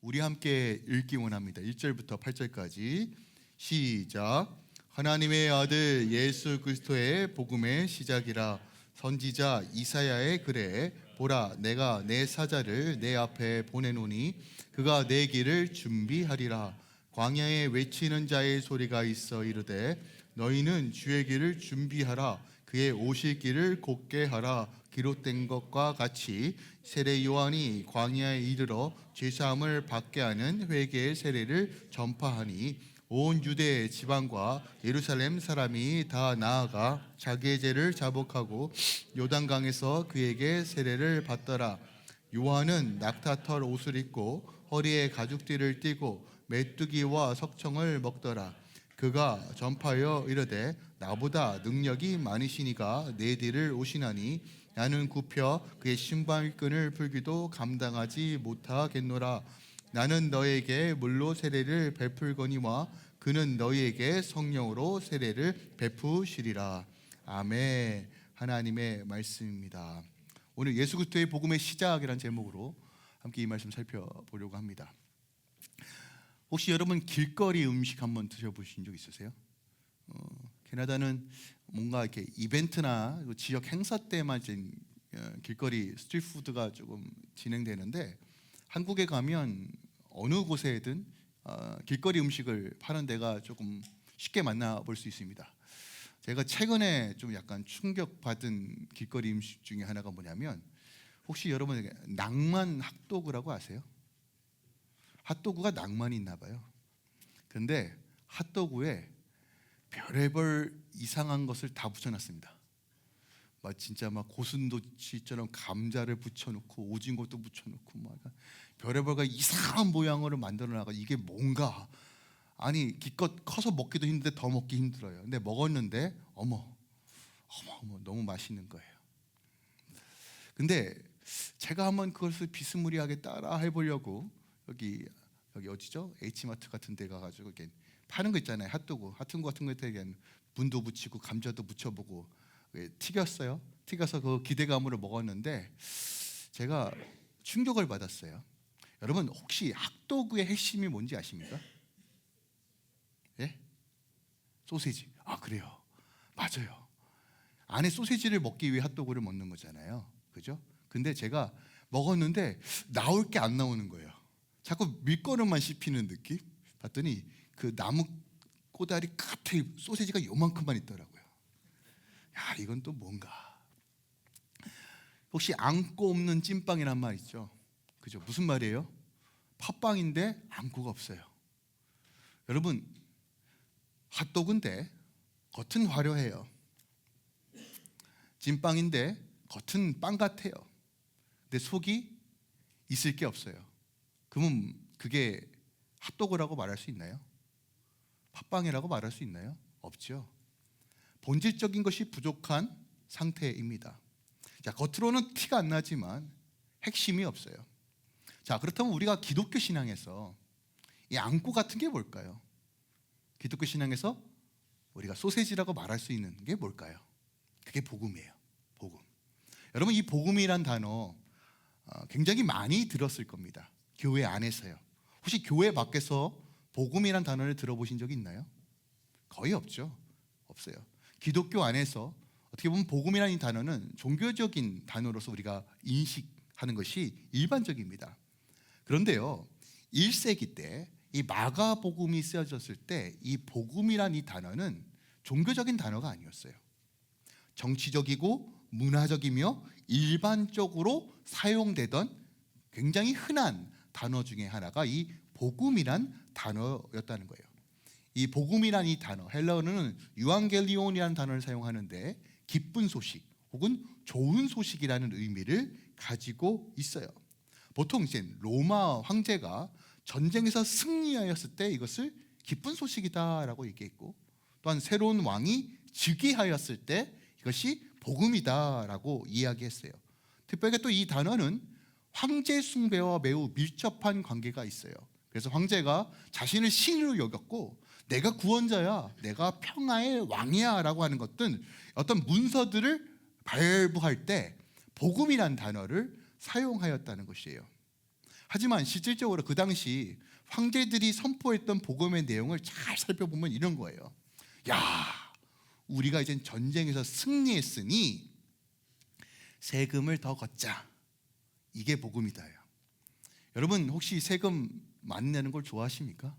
우리 함께 읽기 원합니다. 1절부터 8절까지 시작. 하나님의 아들 예수 그리스도의 복음의 시작이라. 선지자 이사야의 글에 보라, 내가 내 사자를 내 앞에 보내노니 그가 내 길을 준비하리라. 광야에 외치는 자의 소리가 있어 이르되 너희는 주의 길을 준비하라. 그의 오실 길을 곧게 하라. 기록된 것과 같이 세례 요한이 광야에 이르러 죄사함을 받게 하는 회개의 세례를 전파하니 온 유대 지방과 예루살렘 사람이 다 나아가 자기의 죄를 자복하고 요단강에서 그에게 세례를 받더라. 요한은 낙타털 옷을 입고 허리에 가죽띠를 띠고 메뚜기와 석청을 먹더라. 그가 전파하여 이르되 나보다 능력이 많으시니가 내 뒤를 오시나니 나는 굽혀 그의 신발끈을 풀기도 감당하지 못하겠노라. 나는 너에게 물로 세례를 베풀거니와 그는 너희에게 성령으로 세례를 베푸시리라. 아멘. 하나님의 말씀입니다. 오늘 예수 그리스도의 복음의 시작이라는 제목으로 함께 이 말씀 살펴보려고 합니다. 혹시 여러분 길거리 음식 한번 드셔보신 적 있으세요? 캐나다는 뭔가 이렇게 이벤트나 지역 행사 때만 길거리 스트리트푸드가 조금 진행되는데, 한국에 가면 어느 곳에든 길거리 음식을 파는 데가 조금 쉽게 만나볼 수 있습니다. 제가 최근에 좀 약간 충격받은 길거리 음식 중에 하나가 뭐냐면, 혹시 여러분 낭만 핫도그라고 아세요? 핫도그가 낭만이 있나 봐요. 근데 핫도그에 별의별 이상한 것을 다 붙여놨습니다. 진짜 고슴도치처럼 감자를 붙여놓고 오징어도 붙여놓고 별의별 이상한 모양으로 만들어놔가 이게 뭔가, 아니 기껏 커서 먹기도 힘든데 더 먹기 힘들어요. 근데 먹었는데 어머 너무 맛있는 거예요. 근데 제가 한번 그것을 비스무리하게 따라 해보려고 여기 어디죠? H마트 같은 데 가가지고 이렇게 파는 거 있잖아요. 핫도그 같은 거에 문도 붙이고 감자도 붙여보고 튀겼어요. 튀겨서 그 기대감으로 먹었는데 제가 충격을 받았어요. 여러분 혹시 핫도그의 핵심이 뭔지 아십니까? 예? 소세지. 아, 그래요. 맞아요. 안에 소세지를 먹기 위해 핫도그를 먹는 거잖아요. 그죠? 근데 제가 먹었는데 나올 게 안 나오는 거예요. 자꾸 밀가루만 씹히는 느낌? 봤더니 그 나무 꼬다리 끝에 소세지가 요만큼만 있더라고요. 야, 이건 또 뭔가. 혹시 안고 없는 찐빵이란 말 있죠? 그죠? 무슨 말이에요? 팥빵인데 안고가 없어요. 여러분, 핫도그인데 겉은 화려해요. 찐빵인데 겉은 빵 같아요. 근데 속이 있을 게 없어요. 그러면 그게 핫도그라고 말할 수 있나요? 팥빵이라고 말할 수 있나요? 없죠. 본질적인 것이 부족한 상태입니다. 자, 겉으로는 티가 안 나지만 핵심이 없어요. 자, 그렇다면 우리가 기독교 신앙에서 이 안고 같은 게 뭘까요? 기독교 신앙에서 우리가 소세지라고 말할 수 있는 게 뭘까요? 그게 복음이에요. 복음. 여러분, 이 복음이란 단어 굉장히 많이 들었을 겁니다. 교회 안에서요. 혹시 교회 밖에서 복음이란 단어를 들어보신 적이 있나요? 거의 없죠. 없어요. 기독교 안에서 어떻게 보면 복음이라는 이 단어는 종교적인 단어로서 우리가 인식하는 것이 일반적입니다. 그런데요, 1세기 때 이 마가복음이 쓰여졌을 때 이 복음이란 이 단어는 종교적인 단어가 아니었어요. 정치적이고 문화적이며 일반적으로 사용되던 굉장히 흔한 단어 중에 하나가 이 복음이란 단어였다는 거예요. 이 복음이란 이 단어, 헬라어는 유앙겔리온이라는 단어를 사용하는데 기쁜 소식 혹은 좋은 소식이라는 의미를 가지고 있어요. 보통 이제 로마 황제가 전쟁에서 승리하였을 때 이것을 기쁜 소식이다라고 얘기했고, 또한 새로운 왕이 즉위하였을 때 이것이 복음이다라고 이야기했어요. 특별히 또 이 단어는 황제 숭배와 매우 밀접한 관계가 있어요. 그래서 황제가 자신을 신으로 여겼고 내가 구원자야, 내가 평화의 왕이야 라고 하는 것은 어떤 문서들을 발부할 때 복음이란 단어를 사용하였다는 것이에요. 하지만 실질적으로 그 당시 황제들이 선포했던 복음의 내용을 잘 살펴보면 이런 거예요. 야, 우리가 이제 전쟁에서 승리했으니 세금을 더 걷자. 이게 복음이다요. 여러분 혹시 세금 많이 내는 걸 좋아하십니까?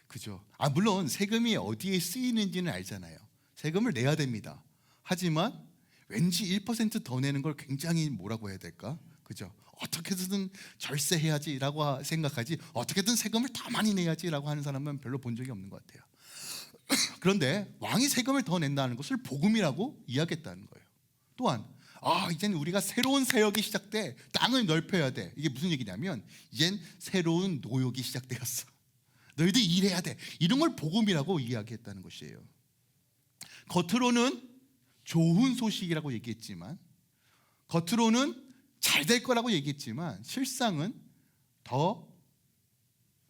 그죠? 물론 세금이 어디에 쓰이는지는 알잖아요. 세금을 내야 됩니다. 하지만 왠지 1% 더 내는 걸 굉장히 뭐라고 해야 될까? 그죠? 어떻게든 절세해야지라고 생각하지 어떻게든 세금을 더 많이 내야지라고 하는 사람은 별로 본 적이 없는 것 같아요. 그런데 왕이 세금을 더 낸다는 것을 복음이라고 이야기했다는 거예요. 또한 이젠 우리가 새로운 세역이 시작돼. 땅을 넓혀야 돼. 이게 무슨 얘기냐면 이젠 새로운 노역이 시작되었어. 너희들 일해야 돼. 이런 걸 복음이라고 이야기했다는 것이에요. 겉으로는 좋은 소식이라고 얘기했지만, 겉으로는 잘 될 거라고 얘기했지만 실상은 더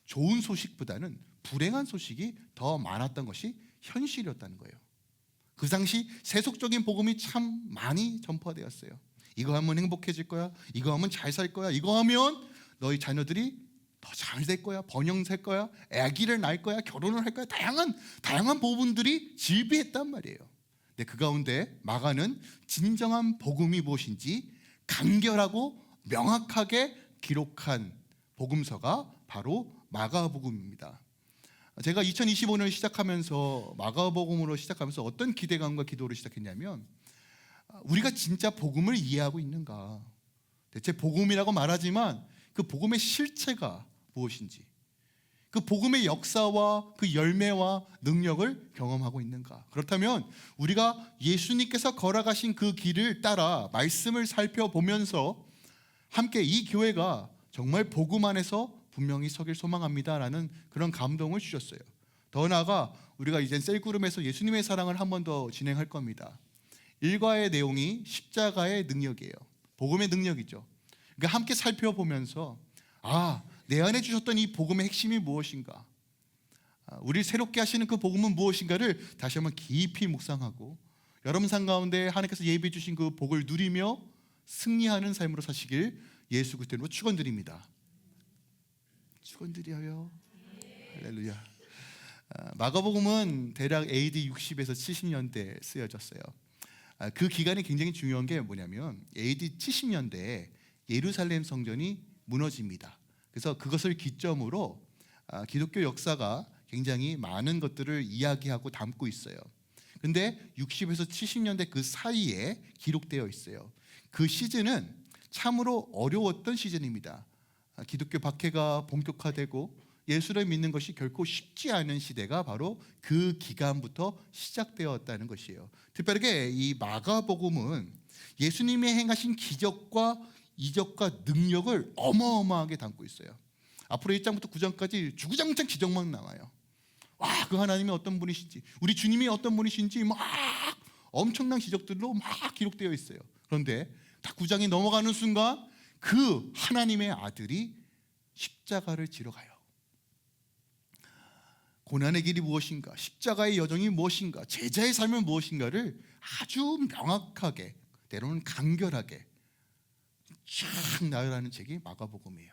좋은 소식보다는 불행한 소식이 더 많았던 것이 현실이었다는 거예요. 그 당시 세속적인 복음이 참 많이 전파되었어요. 이거 하면 행복해질 거야. 이거 하면 잘 살 거야. 이거 하면 너희 자녀들이 더 잘 될 거야. 번영 살 거야. 아기를 낳을 거야. 결혼을 할 거야. 다양한 부분들이 질비했단 말이에요. 근데 그 가운데 마가는 진정한 복음이 무엇인지 간결하고 명확하게 기록한 복음서가 바로 마가복음입니다. 제가 2025년을 시작하면서 마가복음으로 시작하면서 어떤 기대감과 기도를 시작했냐면 우리가 진짜 복음을 이해하고 있는가, 대체 복음이라고 말하지만 그 복음의 실체가 무엇인지, 그 복음의 역사와 그 열매와 능력을 경험하고 있는가. 그렇다면 우리가 예수님께서 걸어가신 그 길을 따라 말씀을 살펴보면서 함께 이 교회가 정말 복음 안에서 분명히 서길 소망합니다라는 그런 감동을 주셨어요. 더 나아가 우리가 이제 셀그룹에서 예수님의 사랑을 한 번 더 진행할 겁니다. 일과의 내용이 십자가의 능력이에요. 복음의 능력이죠. 그러니까 함께 살펴보면서 내 안에 주셨던 이 복음의 핵심이 무엇인가, 우리를 새롭게 하시는 그 복음은 무엇인가를 다시 한번 깊이 묵상하고 여러분 삶 가운데 하나님께서 예비해 주신 그 복을 누리며 승리하는 삶으로 사시길 예수 그리스도로 축원드립니다. 축원드려요. 할렐루야. 마가복음은 대략 AD 60에서 70년대에 쓰여졌어요. 그 기간이 굉장히 중요한 게 뭐냐면 AD 70년대에 예루살렘 성전이 무너집니다. 그래서 그것을 기점으로 기독교 역사가 굉장히 많은 것들을 이야기하고 담고 있어요. 근데 60에서 70년대 그 사이에 기록되어 있어요. 그 시즌은 참으로 어려웠던 시즌입니다. 기독교 박해가 본격화되고 예수를 믿는 것이 결코 쉽지 않은 시대가 바로 그 기간부터 시작되었다는 것이에요. 특별하게 이 마가복음은 예수님이 행하신 기적과 이적과 능력을 어마어마하게 담고 있어요. 앞으로 1장부터 9장까지 주구장창 기적만 나와요. 그 하나님이 어떤 분이신지, 우리 주님이 어떤 분이신지 막 엄청난 기적들로 막 기록되어 있어요. 그런데 다 9장이 넘어가는 순간 그 하나님의 아들이 십자가를 지러 가요. 고난의 길이 무엇인가, 십자가의 여정이 무엇인가, 제자의 삶은 무엇인가를 아주 명확하게, 때로는 간결하게 쫙 나열하는 책이 마가복음이에요.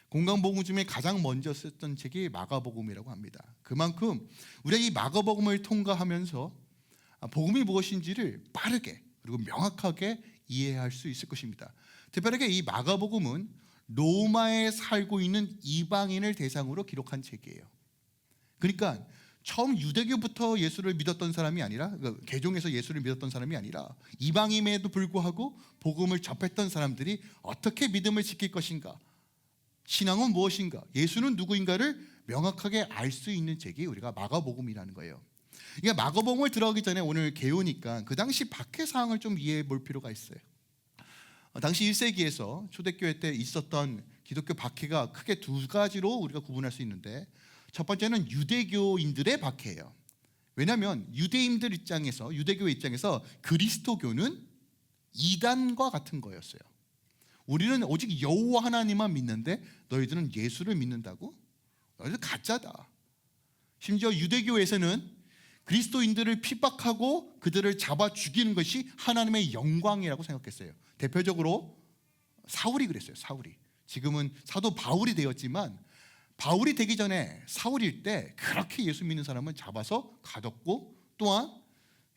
공강복음 중에 가장 먼저 썼던 책이 마가복음이라고 합니다. 그만큼 우리가 이 마가복음을 통과하면서 복음이 무엇인지를 빠르게 그리고 명확하게 이해할 수 있을 것입니다. 특별하게 이 마가복음은 로마에 살고 있는 이방인을 대상으로 기록한 책이에요. 그러니까 처음 유대교부터 예수를 믿었던 사람이 아니라, 개종해서 예수를 믿었던 사람이 아니라 이방인에도 불구하고 복음을 접했던 사람들이 어떻게 믿음을 지킬 것인가, 신앙은 무엇인가, 예수는 누구인가를 명확하게 알 수 있는 책이 우리가 마가복음이라는 거예요. 그러니까 마가복음을 들어가기 전에 오늘 개요니까 그 당시 박해 사항을 좀 이해해 볼 필요가 있어요. 당시 1세기에서 초대교회 때 있었던 기독교 박해가 크게 두 가지로 우리가 구분할 수 있는데, 첫 번째는 유대교인들의 박해예요. 왜냐하면 유대인들 입장에서, 유대교 입장에서 그리스도교는 이단과 같은 거였어요. 우리는 오직 여호와 하나님만 믿는데 너희들은 예수를 믿는다고? 너희들 가짜다. 심지어 유대교에서는 그리스도인들을 핍박하고 그들을 잡아 죽이는 것이 하나님의 영광이라고 생각했어요. 대표적으로 사울이 그랬어요. 사울이. 지금은 사도 바울이 되었지만 바울이 되기 전에 사울일 때 그렇게 예수 믿는 사람을 잡아서 가뒀고, 또한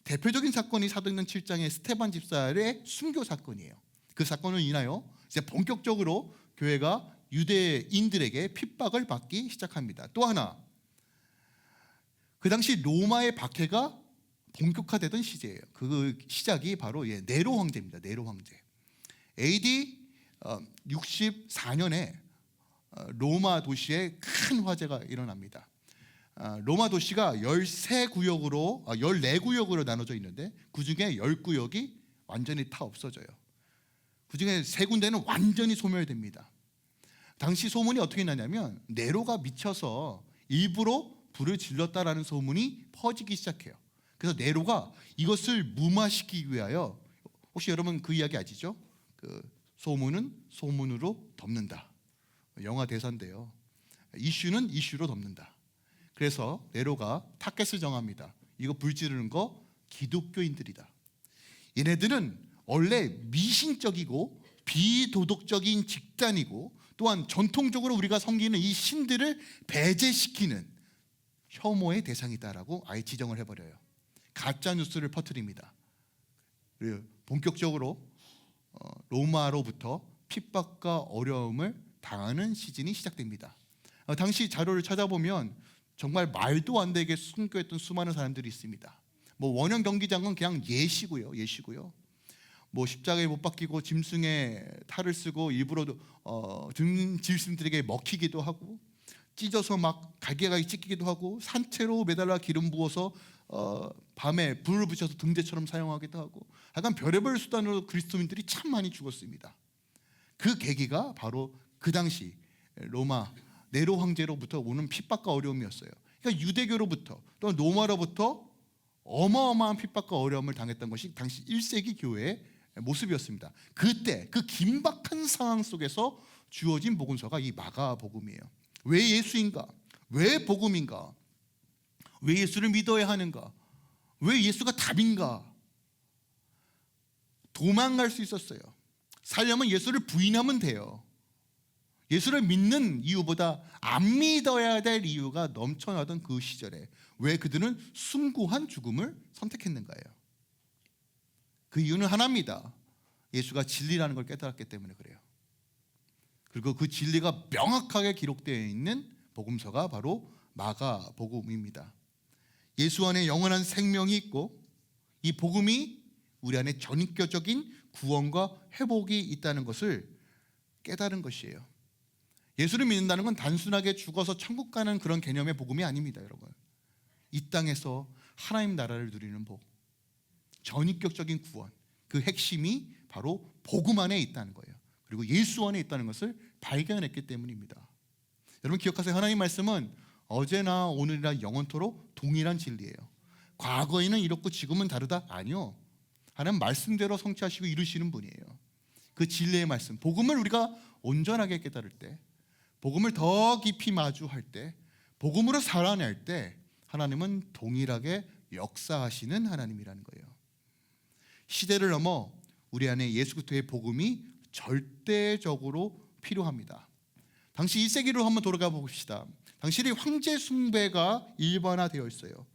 대표적인 사건이 사도행전 7장의 스데반 집사의 순교 사건이에요. 그 사건을 인하여 이제 본격적으로 교회가 유대인들에게 핍박을 받기 시작합니다. 또 하나, 그 당시 로마의 박해가 본격화되던 시제예요. 그 시작이 바로 네로 황제입니다. 네로 황제. AD 64년에 로마 도시에 큰 화재가 일어납니다. 로마 도시가 14구역으로 나눠져 있는데 그중에 10구역이 완전히 다 없어져요. 그중에 3군데는 완전히 소멸됩니다. 당시 소문이 어떻게 나냐면 네로가 미쳐서 일부러 불을 질렀다라는 소문이 퍼지기 시작해요. 그래서 네로가 이것을 무마시키기 위하여, 혹시 여러분 그 이야기 아시죠? 그 소문은 소문으로 덮는다. 영화 대사인데요. 이슈는 이슈로 덮는다. 그래서 네로가 타겟을 정합니다. 이거 불 지르는 거 기독교인들이다. 얘네들은 원래 미신적이고 비도덕적인 집단이고, 또한 전통적으로 우리가 섬기는 이 신들을 배제시키는 혐오의 대상이다라고 아예 지정을 해버려요. 가짜 뉴스를 퍼뜨립니다. 그리고 본격적으로 로마로부터 핍박과 어려움을 당하는 시즌이 시작됩니다. 당시 자료를 찾아보면 정말 말도 안 되게 순교했던 수많은 사람들이 있습니다. 원형 경기장은 그냥 예시고요. 뭐 십자가에 못 박히고 짐승의 탈을 쓰고 일부러 짐승들에게 먹히기도 하고, 찢어서 막 갈기갈기 찢기기도 하고, 산채로 매달라 기름 부어서 밤에 불을 붙여서 등대처럼 사용하기도 하고, 약간 별의별 수단으로 그리스도인들이 참 많이 죽었습니다. 그 계기가 바로 그 당시 로마 네로 황제로부터 오는 핍박과 어려움이었어요. 그러니까 유대교로부터 또 로마로부터 어마어마한 핍박과 어려움을 당했던 것이 당시 1세기 교회의 모습이었습니다. 그때 그 긴박한 상황 속에서 주어진 복음서가 이 마가복음이에요. 왜 예수인가? 왜 복음인가? 왜 예수를 믿어야 하는가? 왜 예수가 답인가? 도망갈 수 있었어요. 살려면 예수를 부인하면 돼요. 예수를 믿는 이유보다 안 믿어야 될 이유가 넘쳐나던 그 시절에 왜 그들은 숭고한 죽음을 선택했는가요? 그 이유는 하나입니다. 예수가 진리라는 걸 깨달았기 때문에 그래요. 그리고 그 진리가 명확하게 기록되어 있는 복음서가 바로 마가복음입니다. 예수 안에 영원한 생명이 있고, 이 복음이 우리 안에 전인격적인 구원과 회복이 있다는 것을 깨달은 것이에요. 예수를 믿는다는 건 단순하게 죽어서 천국 가는 그런 개념의 복음이 아닙니다, 여러분. 이 땅에서 하나님 나라를 누리는 복, 전인격적인 구원, 그 핵심이 바로 복음 안에 있다는 거예요. 그리고 예수 안에 있다는 것을 발견했기 때문입니다. 여러분 기억하세요. 하나님 말씀은 어제나 오늘이나 영원토록 동일한 진리예요. 과거에는 이렇고 지금은 다르다? 아니요. 하나님 말씀대로 성취하시고 이루시는 분이에요. 그 진리의 말씀, 복음을 우리가 온전하게 깨달을 때, 복음을 더 깊이 마주할 때, 복음으로 살아낼 때 하나님은 동일하게 역사하시는 하나님이라는 거예요. 시대를 넘어 우리 안에 예수 그리스도의 복음이 절대적으로 필요합니다. 당시 1세기로 한번 돌아가 봅시다. 당시의 황제 숭배가 일반화되어 있어요.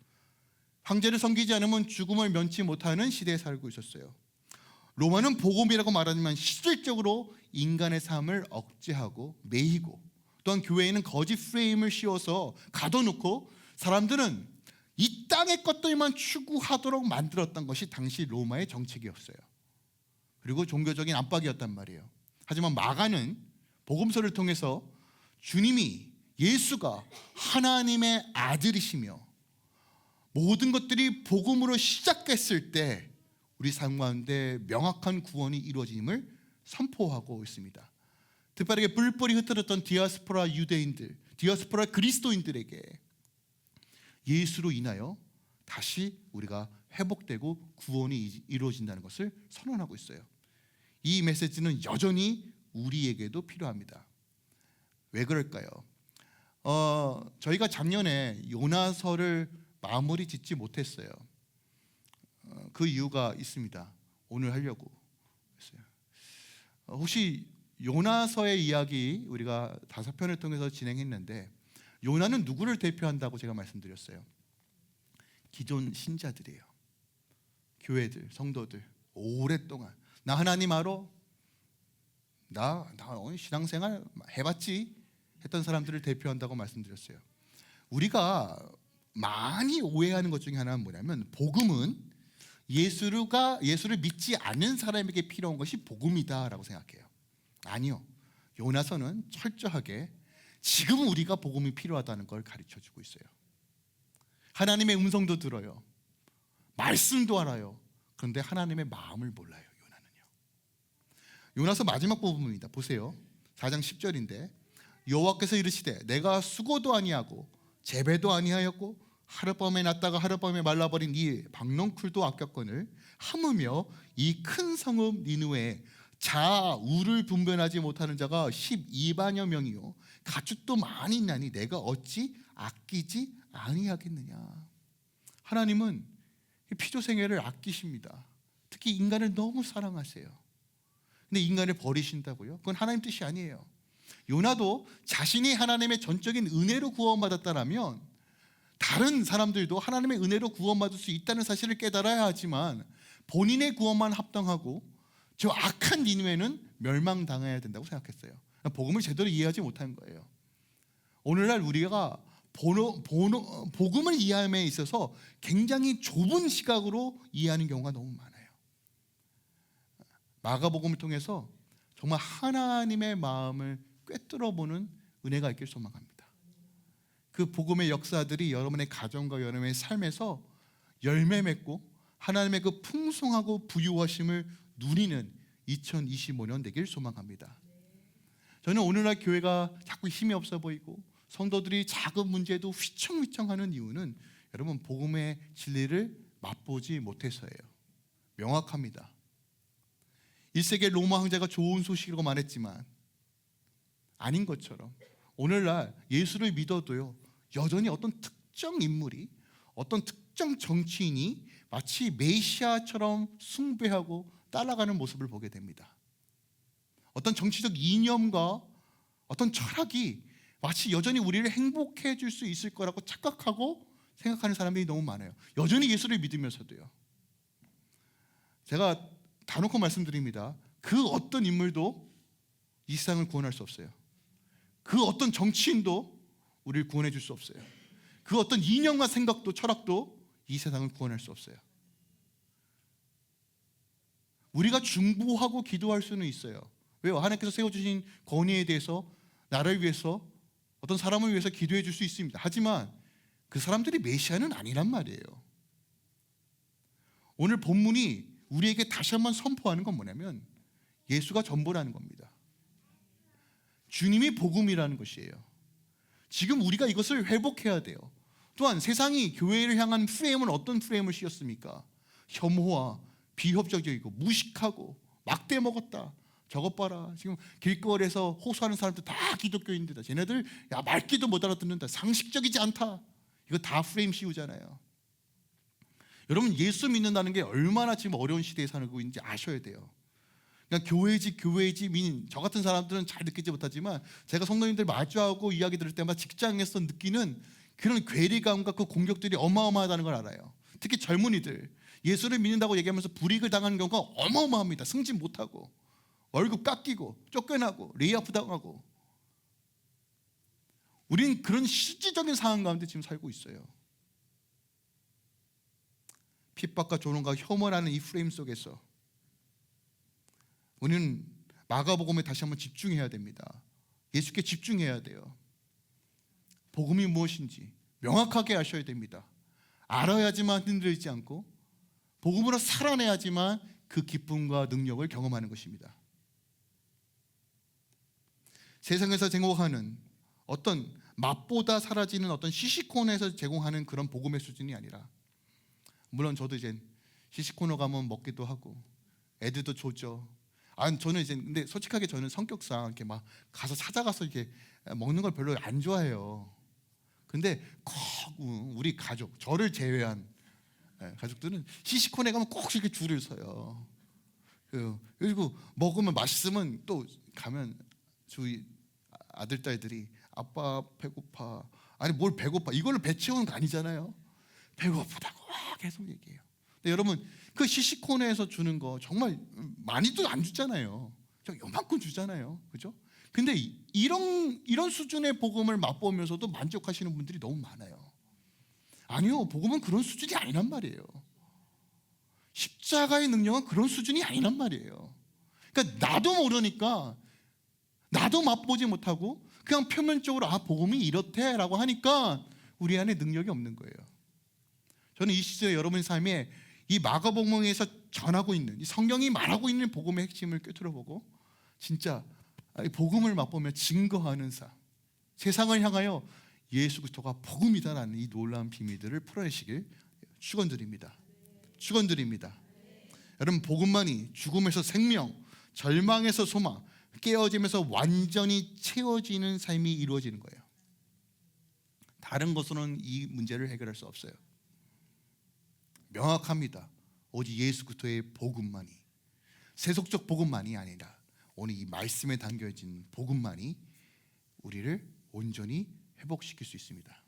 황제를 섬기지 않으면 죽음을 면치 못하는 시대에 살고 있었어요. 로마는 복음이라고 말하지만 실질적으로 인간의 삶을 억제하고 매이고, 또한 교회에는 거짓 프레임을 씌워서 가둬놓고 사람들은 이 땅의 것들만 추구하도록 만들었던 것이 당시 로마의 정책이었어요. 그리고 종교적인 압박이었단 말이에요. 하지만 마가는 복음서를 통해서 주님이, 예수가 하나님의 아들이시며 모든 것들이 복음으로 시작했을 때 우리 삶 가운데 명확한 구원이 이루어짐을 선포하고 있습니다. 특별하게 뿔뿔이 흩어졌던 디아스포라 유대인들, 디아스포라 그리스도인들에게 예수로 인하여 다시 우리가 회복되고 구원이 이루어진다는 것을 선언하고 있어요. 이 메시지는 여전히 우리에게도 필요합니다. 왜 그럴까요? 저희가 작년에 요나서를 마무리 짓지 못했어요. 그 이유가 있습니다. 오늘 하려고 했어요. 혹시 요나서의 이야기 우리가 5편을 통해서 진행했는데, 요나는 누구를 대표한다고 제가 말씀드렸어요? 기존 신자들이에요. 교회들, 성도들, 오랫동안 나 하나님 알아? 나 신앙생활 해봤지? 했던 사람들을 대표한다고 말씀드렸어요. 우리가 많이 오해하는 것 중에 하나는 뭐냐면, 복음은 예수를 믿지 않는 사람에게 필요한 것이 복음이다라고 생각해요. 아니요. 요나서는 철저하게 지금 우리가 복음이 필요하다는 걸 가르쳐주고 있어요. 하나님의 음성도 들어요. 말씀도 알아요. 그런데 하나님의 마음을 몰라요. 요나는요. 요나서 마지막 부분입니다. 보세요. 4장 10절인데, 여호와께서 이르시되 내가 수고도 아니하고 재배도 아니하였고 하룻밤에 났다가 하룻밤에 말라버린 이 박농쿨도 아꼈거늘 하무며 이 큰 성읍 니느웨에 자 우를 분별하지 못하는 자가 12만여 명이요 가축도 많이 있나니 내가 어찌 아끼지 아니하겠느냐. 하나님은 피조생애를 아끼십니다. 특히 인간을 너무 사랑하세요. 근데 인간을 버리신다고요? 그건 하나님 뜻이 아니에요. 요나도 자신이 하나님의 전적인 은혜로 구원받았다면 다른 사람들도 하나님의 은혜로 구원받을 수 있다는 사실을 깨달아야 하지만, 본인의 구원만 합당하고 저 악한 니느웨는 멸망당해야 된다고 생각했어요. 복음을 제대로 이해하지 못한 거예요. 오늘날 우리가 복음을 이해함에 있어서 굉장히 좁은 시각으로 이해하는 경우가 너무 많아요. 마가복음을 통해서 정말 하나님의 마음을 꿰뚫어보는 은혜가 있길 소망합니다. 그 복음의 역사들이 여러분의 가정과 여러분의 삶에서 열매 맺고 하나님의 그 풍성하고 부유하심을 누리는 2025년 되길 소망합니다. 저는 오늘날 교회가 자꾸 힘이 없어 보이고 성도들이 작은 문제도 휘청휘청하는 이유는 여러분 복음의 진리를 맛보지 못해서예요. 명확합니다. 1세기 로마 황제가 좋은 소식이라고 말했지만 아닌 것처럼 오늘날 예수를 믿어도요, 여전히 어떤 특정 인물이, 어떤 특정 정치인이 마치 메시아처럼 숭배하고 따라가는 모습을 보게 됩니다. 어떤 정치적 이념과 어떤 철학이 마치 여전히 우리를 행복해 해줄 수 있을 거라고 착각하고 생각하는 사람들이 너무 많아요. 여전히 예수를 믿으면서도요. 제가 다놓고 말씀드립니다. 그 어떤 인물도 이 세상을 구원할 수 없어요. 그 어떤 정치인도 우리를 구원해 줄 수 없어요. 그 어떤 이념과 생각도 철학도 이 세상을 구원할 수 없어요. 우리가 중보하고 기도할 수는 있어요. 왜요? 하나님께서 세워주신 권위에 대해서 나를 위해서 어떤 사람을 위해서 기도해 줄 수 있습니다. 하지만 그 사람들이 메시아는 아니란 말이에요. 오늘 본문이 우리에게 다시 한번 선포하는 건 뭐냐면 예수가 전부라는 겁니다. 주님이 복음이라는 것이에요. 지금 우리가 이것을 회복해야 돼요. 또한 세상이 교회를 향한 프레임은 어떤 프레임을 씌웠습니까? 혐오와 비협조적이고 무식하고 막대 먹었다. 저것 봐라. 지금 길거리에서 호소하는 사람들 다 기독교인들이다. 쟤네들 말귀도 못 알아듣는다. 상식적이지 않다. 이거 다 프레임 씌우잖아요. 여러분 예수 믿는다는 게 얼마나 지금 어려운 시대에 살고 있는지 아셔야 돼요. 그냥 교회지 민, 저 같은 사람들은 잘 느끼지 못하지만 제가 성도님들 마주하고 이야기 들을 때마다 직장에서 느끼는 그런 괴리감과 그 공격들이 어마어마하다는 걸 알아요. 특히 젊은이들 예수를 믿는다고 얘기하면서 불이익을 당하는 경우가 어마어마합니다. 승진 못하고 월급 깎이고 쫓겨나고 레이오프 당하고. 우린 그런 실질적인 상황 가운데 지금 살고 있어요. 핍박과 조롱과 혐오라는 이 프레임 속에서 우리는 마가복음에 다시 한번 집중해야 됩니다. 예수께 집중해야 돼요. 복음이 무엇인지 명확하게 아셔야 됩니다. 알아야지만 흔들리지 않고 복음으로 살아내야지만 그 기쁨과 능력을 경험하는 것입니다. 세상에서 제공하는 어떤 맛보다 사라지는 어떤 시시코너에서 제공하는 그런 복음의 수준이 아니라, 물론 저도 이제 시시코너 가면 먹기도 하고 애들도 좋죠. 저는 이제 근데 솔직하게 저는 성격상 이렇게 막 가서 찾아가서 이렇게 먹는 걸 별로 안 좋아해요. 근데 꼭 우리 가족, 저를 제외한 가족들은 시시코너에 가면 꼭 이렇게 줄을 서요. 그리고 먹으면 맛있으면 또 가면 저희 아들 딸들이 아빠 배고파. 아니 뭘 배고파? 이걸로 배 채우는 거 아니잖아요. 배고프다고 계속 얘기해요. 근데 여러분 그 시시코네에서 주는 거 정말 많이도 안 주잖아요. 저 요만큼 주잖아요, 그죠? 근데 이런 수준의 복음을 맛보면서도 만족하시는 분들이 너무 많아요. 아니요, 복음은 그런 수준이 아니란 말이에요. 십자가의 능력은 그런 수준이 아니란 말이에요. 그러니까 나도 모르니까, 나도 맛보지 못하고 그냥 표면적으로 복음이 이렇대라고 하니까 우리 안에 능력이 없는 거예요. 저는 이 시절에 여러분의 삶에 이 마가복음에서 전하고 있는, 이 성경이 말하고 있는 복음의 핵심을 꿰뚫어보고 진짜 복음을 맛보며 증거하는 삶, 세상을 향하여 예수 그리스도가 복음이다라는 이 놀라운 비밀들을 풀어내시길 축원드립니다. 축원드립니다. 여러분 복음만이 죽음에서 생명, 절망에서 소망, 깨어짐에서 완전히 채워지는 삶이 이루어지는 거예요. 다른 것으로는 이 문제를 해결할 수 없어요. 명확합니다. 오직 예수 그리스도의 복음만이, 세속적 복음만이 아니라 오늘 이 말씀에 담겨진 복음만이 우리를 온전히 회복시킬 수 있습니다.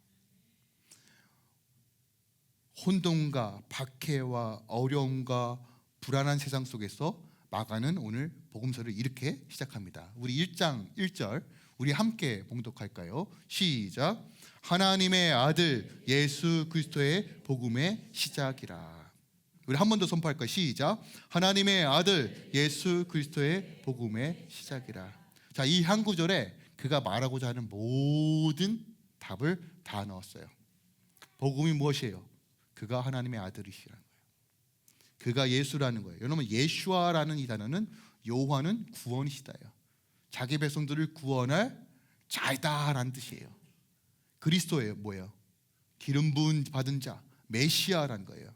혼돈과 박해와 어려움과 불안한 세상 속에서 마가는 오늘 복음서를 이렇게 시작합니다. 우리 1장 1절 우리 함께 봉독할까요? 시작. 하나님의 아들 예수 그리스도의 복음의 시작이라. 우리 한 번 더 선포할까요? 시작. 하나님의 아들 예수 그리스도의 복음의 시작이라. 자, 이 한 구절에 그가 말하고자 하는 모든 답을 다 넣었어요. 복음이 무엇이에요? 그가 하나님의 아들이시라는 거예요. 그가 예수라는 거예요. 여러분 예슈아라는 이 단어는 여호와는 구원이시다요. 자기 백성들을 구원할 자이다라는 뜻이에요. 그리스도예요. 뭐예요? 기름 부은 받은 자, 메시아라는 거예요.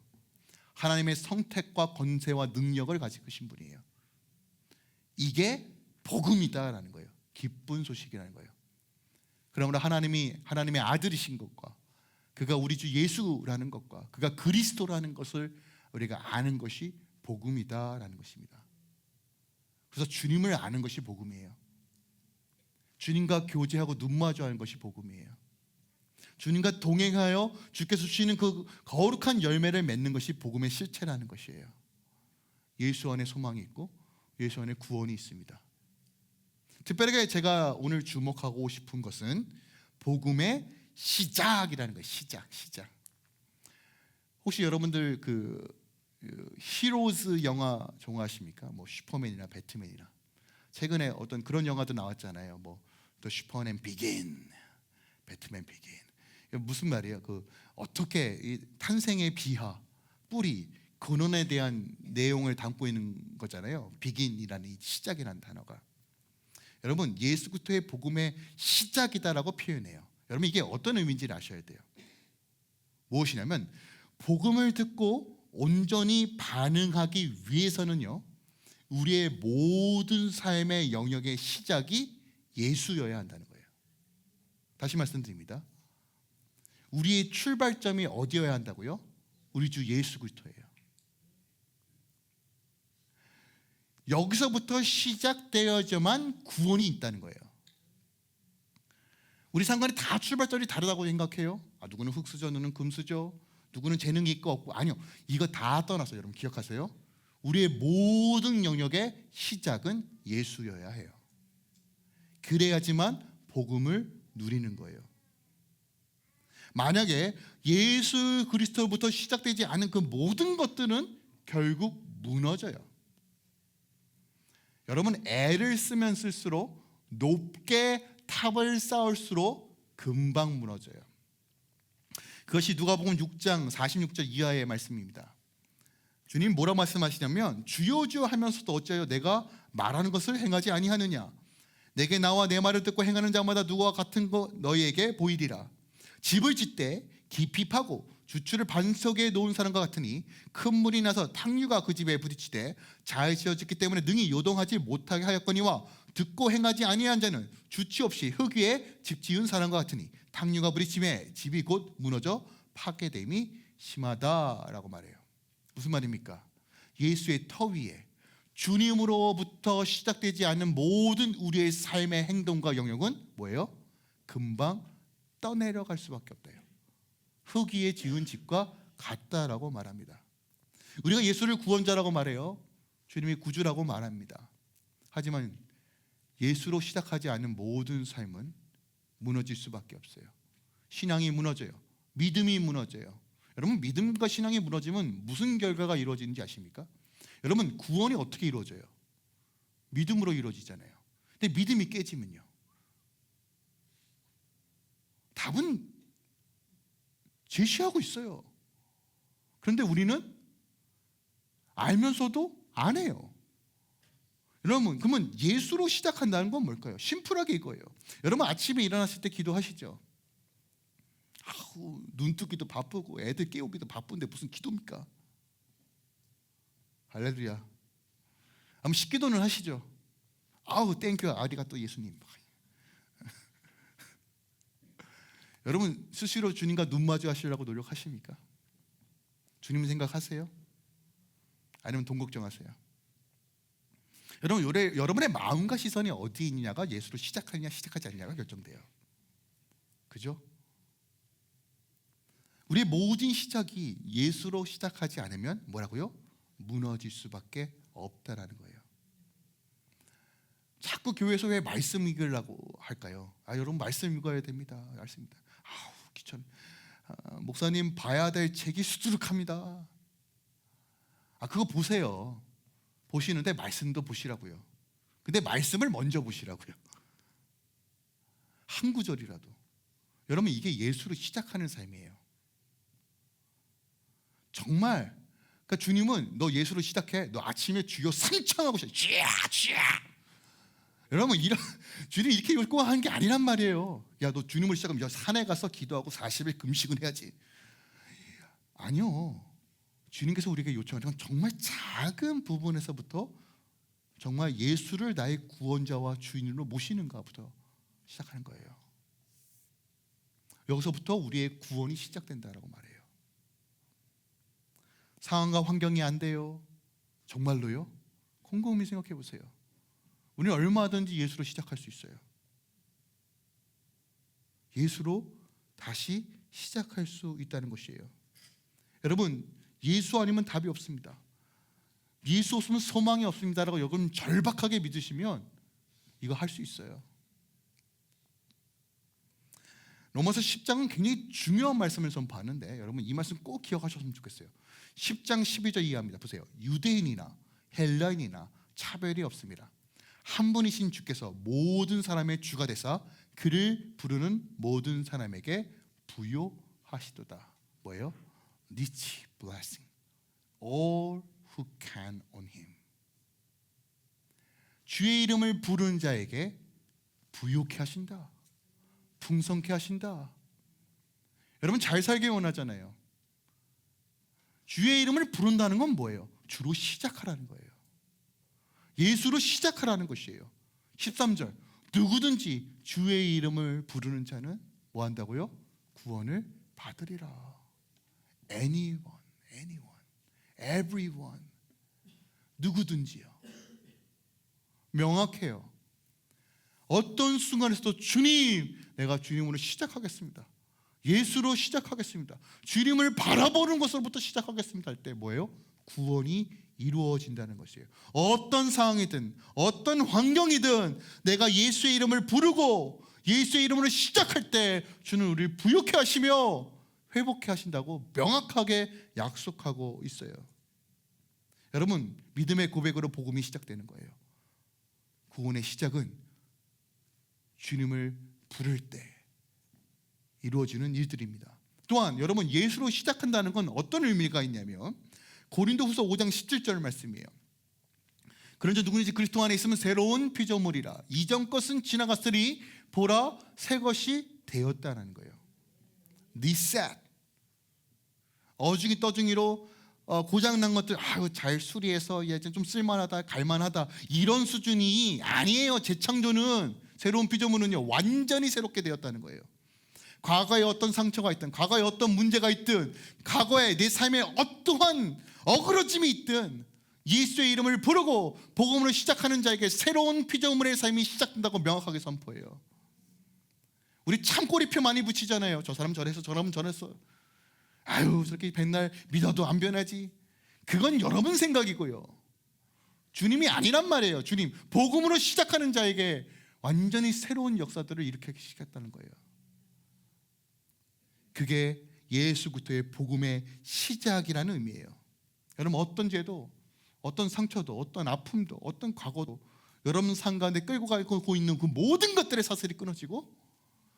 하나님의 선택과 권세와 능력을 가지고 계신 분이에요. 이게 복음이다라는 거예요. 기쁜 소식이라는 거예요. 그러므로 하나님의 아들이신 것과 그가 우리 주 예수라는 것과 그가 그리스도라는 것을 우리가 아는 것이 복음이다라는 것입니다. 그래서 주님을 아는 것이 복음이에요. 주님과 교제하고 눈 마주하는 것이 복음이에요. 주님과 동행하여 주께서 주시는 그 거룩한 열매를 맺는 것이 복음의 실체라는 것이에요. 예수 안에 소망이 있고 예수 안에 구원이 있습니다. 특별하게 제가 오늘 주목하고 싶은 것은 복음의 시작이라는 거예요. 시작. 혹시 여러분들 히로즈 영화 좋아하십니까? 뭐 슈퍼맨이나 배트맨이나 최근에 어떤 그런 영화도 나왔잖아요. 뭐 또 슈퍼맨 비긴, 배트맨 비긴. 무슨 말이에요? 어떻게 이 탄생의 비하, 뿌리, 근원에 대한 내용을 담고 있는 거잖아요. 비긴이라는 이 시작이라는 단어가. 여러분 예수 그리스도의 복음의 시작이다라고 표현해요. 여러분 이게 어떤 의미인지를 아셔야 돼요. 무엇이냐면 복음을 듣고 온전히 반응하기 위해서는요, 우리의 모든 삶의 영역의 시작이 예수여야 한다는 거예요. 다시 말씀드립니다. 우리의 출발점이 어디여야 한다고요? 우리 주 예수 그리스도예요. 여기서부터 시작되어야만 구원이 있다는 거예요. 우리 상관이 다 출발점이 다르다고 생각해요. 누구는 흙수저, 누구는 금수저, 누구는 재능이 있고 없고. 아니요, 이거 다 떠나서 여러분 기억하세요. 우리의 모든 영역의 시작은 예수여야 해요. 그래야지만 복음을 누리는 거예요. 만약에 예수 그리스도부터 시작되지 않은 그 모든 것들은 결국 무너져요. 여러분 애를 쓰면 쓸수록 높게 탑을 쌓을수록 금방 무너져요. 그것이 누가복음 6장 46절 이하의 말씀입니다. 주님 뭐라 말씀하시냐면 주여 주여 하면서도 어찌하여 내가 말하는 것을 행하지 아니하느냐. 내게 나와 내 말을 듣고 행하는 자마다 누구와 같은 거 너희에게 보이리라. 집을 짓되 깊이 파고 주추를 반석에 놓은 사람과 같으니 큰 물이 나서 탕류가 그 집에 부딪히되 잘 지어졌기 때문에 능히 요동하지 못하게 하였거니와 듣고 행하지 아니한 자는 주치 없이 흙 위에 집 지은 사람과 같으니 탕류가 부딪힘에 집이 곧 무너져 파괴됨이 심하다라고 말해요. 무슨 말입니까? 예수의 터 위에 주님으로부터 시작되지 않는 모든 우리의 삶의 행동과 영역은 뭐예요? 금방 떠내려갈 수밖에 없대요. 흙 위에 지은 집과 같다라고 말합니다. 우리가 예수를 구원자라고 말해요. 주님이 구주라고 말합니다. 하지만 예수로 시작하지 않은 모든 삶은 무너질 수밖에 없어요. 신앙이 무너져요. 믿음이 무너져요. 여러분, 믿음과 신앙이 무너지면 무슨 결과가 이루어지는지 아십니까? 여러분, 구원이 어떻게 이루어져요? 믿음으로 이루어지잖아요. 근데 믿음이 깨지면요, 답은 제시하고 있어요. 그런데 우리는 알면서도 안 해요. 여러분, 그러면 예수로 시작한다는 건 뭘까요? 심플하게 이거예요. 여러분, 아침에 일어났을 때 기도하시죠? 눈뜨기도 바쁘고 애들 깨우기도 바쁜데 무슨 기도입니까? 할렐루야. 한번 식기도는 하시죠? 땡큐 아리가또 예수님. 여러분, 스스로 주님과 눈 마주 하시려고 노력하십니까? 주님 생각하세요? 아니면 돈 걱정하세요? 여러분, 여러분의 마음과 시선이 어디에 있느냐가 예수로 시작하느냐 시작하지 않느냐가 결정돼요. 그죠? 우리의 모든 시작이 예수로 시작하지 않으면 뭐라고요? 무너질 수밖에 없다라는 거예요. 자꾸 교회에서 왜 말씀 읽으려고 할까요? 여러분, 말씀 읽어야 됩니다. 말씀입니다. 귀찮아. 목사님 봐야 될 책이 수두룩합니다. 그거 보세요. 보시는데 말씀도 보시라고요. 근데 말씀을 먼저 보시라고요. 한 구절이라도. 여러분, 이게 예수로 시작하는 삶이에요. 정말. 그러니까 주님은 너 예수로 시작해. 너 아침에 주여 상청하고 시작. 쥐야. 여러분, 주님이 이렇게 요구하는 게 아니란 말이에요. 야, 너 주님을 시작하면 산에 가서 기도하고 40일 금식은 해야지. 아니요. 주님께서 우리에게 요청하는 건 정말 작은 부분에서부터 정말 예수를 나의 구원자와 주인으로 모시는가부터 시작하는 거예요. 여기서부터 우리의 구원이 시작된다라고 말해요. 상황과 환경이 안 돼요. 정말로요? 곰곰이 생각해 보세요. 우리는 얼마든지 예수로 시작할 수 있어요. 예수로 다시 시작할 수 있다는 것이에요. 여러분, 예수 아니면 답이 없습니다. 예수 없으면 소망이 없습니다라고 여러분 절박하게 믿으시면 이거 할 수 있어요. 로마서 10장은 굉장히 중요한 말씀을 선포하는데 여러분, 이 말씀 꼭 기억하셨으면 좋겠어요. 10장 12절 이하입니다. 보세요. 유대인이나 헬라인이나 차별이 없습니다. 한 분이신 주께서 모든 사람의 주가 되사 그를 부르는 모든 사람에게 부요하시도다. 뭐예요? Rich blessing, all who can on him. 주의 이름을 부르는 자에게 부요케 하신다. 풍성케 하신다. 여러분, 잘 살길 원하잖아요. 주의 이름을 부른다는 건 뭐예요? 주로 시작하라는 거예요. 예수로 시작하라는 것이에요. 13절, 누구든지 주의 이름을 부르는 자는 뭐 한다고요? 구원을 받으리라. Anyone, everyone, 누구든지요. 명확해요. 어떤 순간에서도 주님, 내가 주님으로 시작하겠습니다. 예수로 시작하겠습니다. 주님을 바라보는 것으로부터 시작하겠습니다 할 때 뭐예요? 구원이 이루어진다는 것이에요. 어떤 상황이든 어떤 환경이든 내가 예수의 이름을 부르고 예수의 이름으로 시작할 때 주는 우리를 부요케 하시며 회복케 하신다고 명확하게 약속하고 있어요. 여러분, 믿음의 고백으로 복음이 시작되는 거예요. 구원의 시작은 주님을 부를 때 이루어지는 일들입니다. 또한 여러분, 예수로 시작한다는 건 어떤 의미가 있냐면 고린도후서 5장 17절 말씀이에요. 그런즉 누구든지 그리스도 안에 있으면 새로운 피조물이라. 이전 것은 지나갔으리 보라 새 것이 되었다는 거예요. 리셋. 어중이 떠중이로 고장난 것들 잘 수리해서 이제 좀 쓸만하다, 갈만하다, 이런 수준이 아니에요. 재창조는, 새로운 피조물은요 완전히 새롭게 되었다는 거예요. 과거에 어떤 상처가 있든, 과거에 어떤 문제가 있든, 과거에 내 삶에 어떠한 어그러짐이 있든 예수의 이름을 부르고 복음으로 시작하는 자에게 새로운 피조물의 삶이 시작된다고 명확하게 선포해요. 우리 참 꼬리표 많이 붙이잖아요. 저 사람 저랬어, 저 사람 저랬어. 아유, 저렇게 맨날 믿어도 안 변하지. 그건 여러분 생각이고요. 주님이 아니란 말이에요. 주님, 복음으로 시작하는 자에게 완전히 새로운 역사들을 일으키기 시작했다는 거예요. 그게 예수 그리스도의 복음의 시작이라는 의미예요. 여러분, 어떤 죄도, 어떤 상처도, 어떤 아픔도, 어떤 과거도 여러분 삶 가운데 끌고 가고 있는 그 모든 것들의 사슬이 끊어지고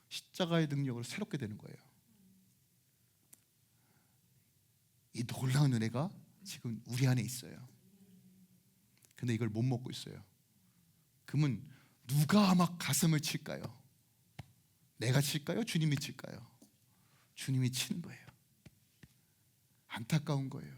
십자가의 능력으로 새롭게 되는 거예요. 이 놀라운 은혜가 지금 우리 안에 있어요. 근데 이걸 못 먹고 있어요. 그러면 누가 막 가슴을 칠까요? 내가 칠까요? 주님이 칠까요? 주님이 치는 거예요. 안타까운 거예요.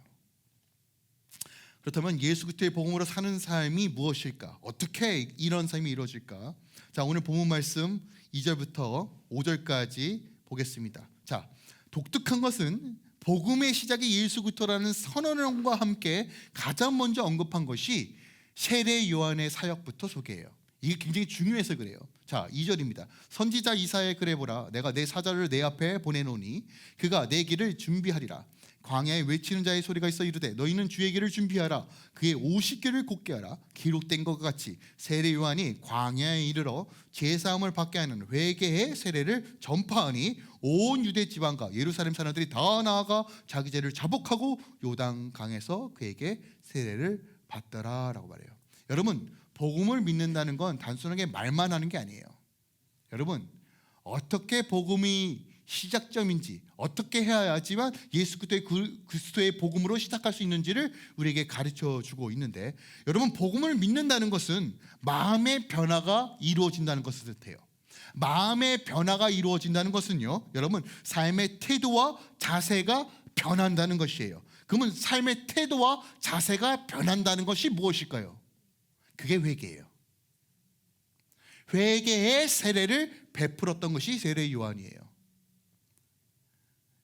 그렇다면 예수 그리스도의 복음으로 사는 삶이 무엇일까? 어떻게 이런 삶이 이루어질까? 자, 오늘 본문 말씀 2절부터 5절까지 보겠습니다. 자, 독특한 것은 복음의 시작이 예수 그리스도라는 선언과 함께 가장 먼저 언급한 것이 세례 요한의 사역부터 소개해요. 이게 굉장히 중요해서 그래요. 자, 2절입니다. 선지자 이사야의 글에 보라, 내가 내 사자를 내 앞에 보내노니 그가 내 길을 준비하리라. 광야에 외치는 자의 소리가 있어 이르되 너희는 주의 길을 준비하라. 그의 오십길을 곧게 하라. 기록된 것과 같이 세례 요한이 광야에 이르러 제사함을 받게 하는 회개의 세례를 전파하니 온 유대 지방과 예루살렘 사람들이 다 나아가 자기 죄를 자복하고 요단강에서 그에게 세례를 받더라라고 말해요. 여러분, 복음을 믿는다는 건 단순하게 말만 하는 게 아니에요. 여러분, 어떻게 복음이 시작점인지, 어떻게 해야지만 예수 그리스도의 복음으로 시작할 수 있는지를 우리에게 가르쳐 주고 있는데, 여러분, 복음을 믿는다는 것은 마음의 변화가 이루어진다는 것을 뜻해요. 마음의 변화가 이루어진다는 것은요, 여러분, 삶의 태도와 자세가 변한다는 것이에요. 그러면 삶의 태도와 자세가 변한다는 것이 무엇일까요? 그게 회개예요. 회개의 세례를 베풀었던 것이 세례 요한이에요.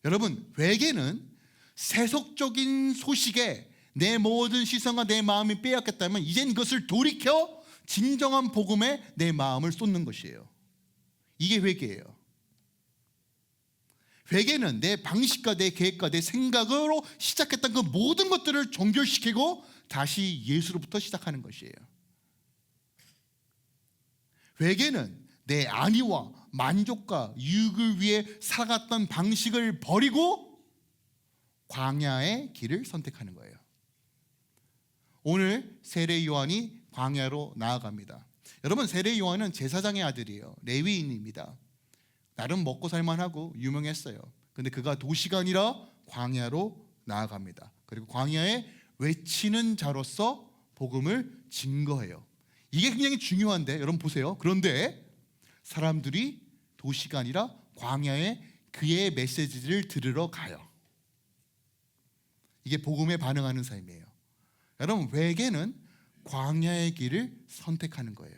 여러분, 회개는 세속적인 소식에 내 모든 시선과 내 마음이 빼앗겼다면 이젠 이것을 돌이켜 진정한 복음에 내 마음을 쏟는 것이에요. 이게 회개예요. 회개는 내 방식과 내 계획과 내 생각으로 시작했던 그 모든 것들을 종결시키고 다시 예수로부터 시작하는 것이에요. 회개는 내 안위와 만족과 유익을 위해 살아갔던 방식을 버리고 광야의 길을 선택하는 거예요. 오늘 세례 요한이 광야로 나아갑니다. 여러분, 세례 요한은 제사장의 아들이에요. 레위인입니다. 나름 먹고 살만하고 유명했어요. 근데 그가 도시가 아니라 광야로 나아갑니다. 그리고 광야에 외치는 자로서 복음을 증거해요. 이게 굉장히 중요한데, 여러분 보세요. 그런데 사람들이 도시가 아니라 광야에 그의 메시지를 들으러 가요. 이게 복음에 반응하는 삶이에요. 여러분, 회개는 광야의 길을 선택하는 거예요.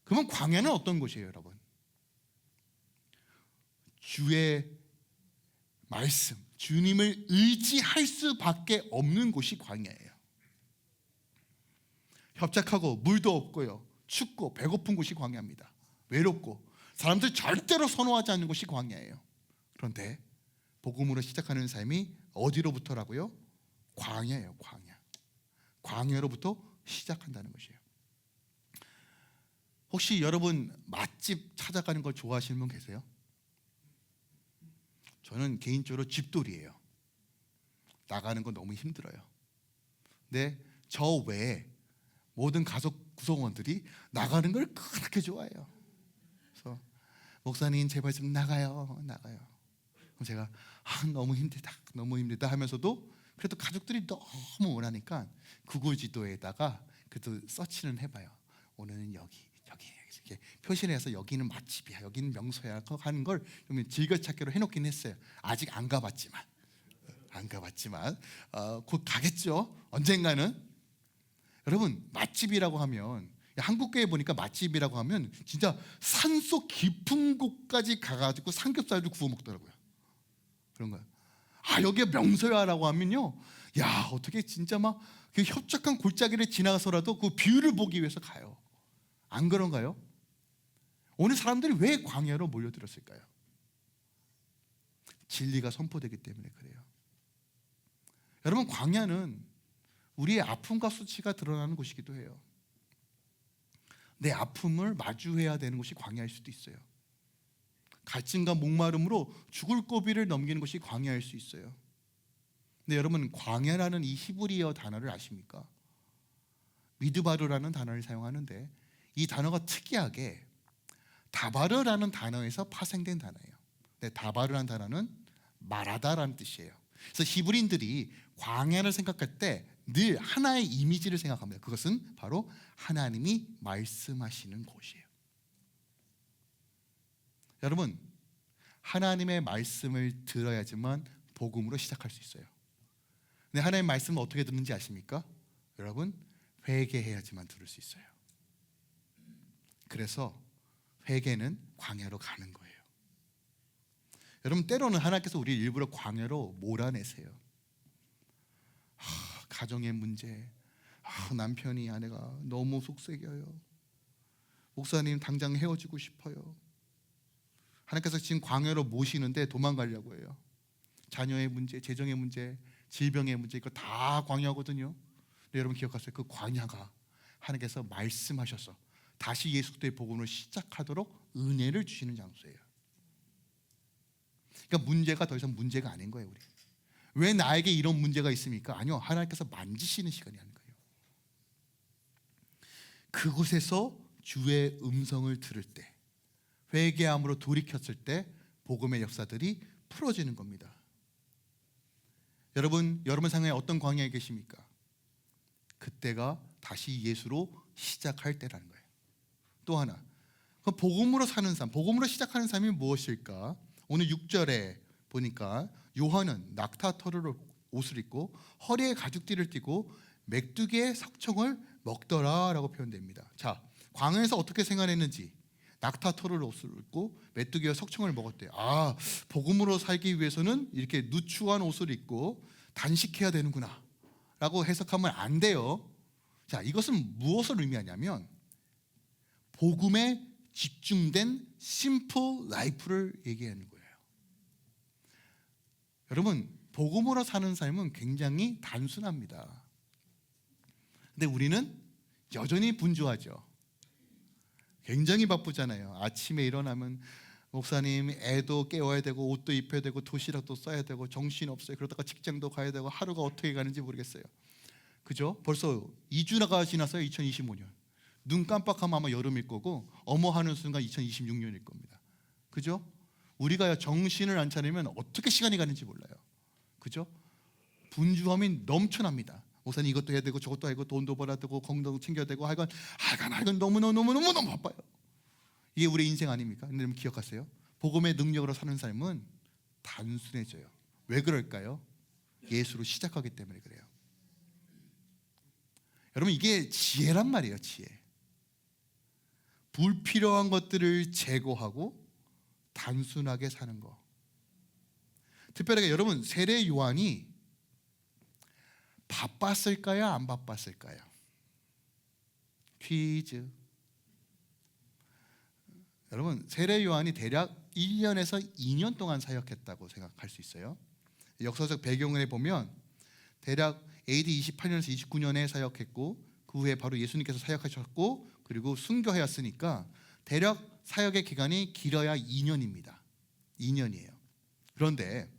그러면 광야는 어떤 곳이에요, 여러분? 주의 말씀, 주님을 의지할 수밖에 없는 곳이 광야예요. 협착하고 물도 없고요, 춥고 배고픈 곳이 광야입니다. 외롭고 사람들 절대로 선호하지 않는 곳이 광야예요. 그런데 복음으로 시작하는 삶이 어디로부터라고요? 광야예요. 광야로부터 시작한다는 것이에요. 혹시 여러분 맛집 찾아가는 걸 좋아하시는 분 계세요? 저는 개인적으로 집돌이에요. 나가는 건 너무 힘들어요. 근데 저 외에 모든 가족 구성원들이 나가는 걸 그렇게 좋아해요. 그래서 목사님 제발 좀 나가요. 그럼 제가 너무 힘들다 하면서도 그래도 가족들이 너무 원하니까 구글 지도에다가 그래도 서치는 해봐요. 오늘은 여기 이렇게 표시를 해서 여기는 맛집이야, 여기는 명소야 하는 걸 좀 즐겨찾기로 해놓긴 했어요. 아직 안 가봤지만 곧 가겠죠, 언젠가는. 여러분, 맛집이라고 하면, 한국 교회 보니까 맛집이라고 하면 진짜 산속 깊은 곳까지 가가지고 삼겹살도 구워 먹더라고요. 그런 거예요. 여기가 명소야라고 하면요, 야, 어떻게 진짜 막 그 협착한 골짜기를 지나서라도 그 뷰를 보기 위해서 가요. 안 그런가요? 오늘 사람들이 왜 광야로 몰려들었을까요? 진리가 선포되기 때문에 그래요. 여러분, 광야는 우리의 아픔과 수치가 드러나는 곳이기도 해요. 내 아픔을 마주해야 되는 곳이 광야일 수도 있어요. 갈증과 목마름으로 죽을 고비를 넘기는 것이 광야일 수 있어요. 근데 여러분, 광야라는 이 히브리어 단어를 아십니까? 미드바르라는 단어를 사용하는데 이 단어가 특이하게 다바르라는 단어에서 파생된 단어예요. 근데 다바르라는 단어는 말하다라는 뜻이에요. 그래서 히브리인들이 광야를 생각할 때 늘 하나의 이미지를 생각합니다. 그것은 바로 하나님이 말씀하시는 곳이에요. 여러분, 하나님의 말씀을 들어야지만 복음으로 시작할 수 있어요. 근데 하나님의 말씀은 어떻게 듣는지 아십니까? 여러분, 회개해야지만 들을 수 있어요. 그래서 회개는 광야로 가는 거예요. 여러분, 때로는 하나님께서 우리 일부러 광야로 몰아내세요. 가정의 문제, 남편이 아내가 너무 속썩여요. 목사님 당장 헤어지고 싶어요. 하나님께서 지금 광야로 모시는데 도망가려고 해요. 자녀의 문제, 재정의 문제, 질병의 문제, 이거 다 광야거든요. 근데 여러분 기억하세요. 그 광야가 하나님께서 말씀하셔서 다시 예수 그리스도의 복음을 시작하도록 은혜를 주시는 장소예요. 그러니까 문제가 더 이상 문제가 아닌 거예요. 우리 왜 나에게 이런 문제가 있습니까? 아니요, 하나님께서 만지시는 시간이 하는 거예요. 그곳에서 주의 음성을 들을 때, 회개함으로 돌이켰을 때 복음의 역사들이 풀어지는 겁니다. 여러분 상황에 어떤 광야에 계십니까? 그때가 다시 예수로 시작할 때라는 거예요. 또 하나, 복음으로 사는 삶, 복음으로 시작하는 삶이 무엇일까? 오늘 6절에 보니까 요한은 낙타 털으로 옷을 입고 허리에 가죽띠를 띠고 메뚜기의 석청을 먹더라라고 표현됩니다. 자, 광야에서 어떻게 생활했는지, 낙타 털을 옷을 입고 메뚜기와 석청을 먹었대요. 아, 복음으로 살기 위해서는 이렇게 누추한 옷을 입고 단식해야 되는구나 라고 해석하면 안 돼요. 자, 이것은 무엇을 의미하냐면 복음에 집중된 심플 라이프를 얘기하는 거예요. 여러분, 복음으로 사는 삶은 굉장히 단순합니다. 근데 우리는 여전히 분주하죠. 굉장히 바쁘잖아요. 아침에 일어나면 목사님, 애도 깨워야 되고 옷도 입혀야 되고 도시락도 싸야 되고 정신없어요. 그러다가 직장도 가야 되고 하루가 어떻게 가는지 모르겠어요. 그죠? 벌써 2주가 지났어요. 2025년. 눈 깜빡하면 아마 여름일 거고 어머 하는 순간 2026년일 겁니다. 그죠? 우리가 정신을 안 차리면 어떻게 시간이 가는지 몰라요. 그죠? 분주함이 넘쳐납니다. 목사님 이것도 해야 되고 저것도 해야 되고 돈도 벌어야 되고 건강 챙겨야 되고 하여간 너무 바빠요. 이게 우리 인생 아닙니까? 근데 여러분 기억하세요. 복음의 능력으로 사는 삶은 단순해져요. 왜 그럴까요? 예수로 시작하기 때문에 그래요. 여러분, 이게 지혜란 말이에요. 지혜. 불필요한 것들을 제거하고 단순하게 사는 거. 특별하게 여러분, 세례 요한이 바빴을까요? 안 바빴을까요? 퀴즈. 여러분, 세례 요한이 대략 1년에서 2년 동안 사역했다고 생각할 수 있어요. 역사적 배경을 보면 대략 AD 28년에서 29년에 사역했고 그 후에 바로 예수님께서 사역하셨고 그리고 순교하였으니까 대략 사역의 기간이 길어야 2년입니다. 2년이에요. 그런데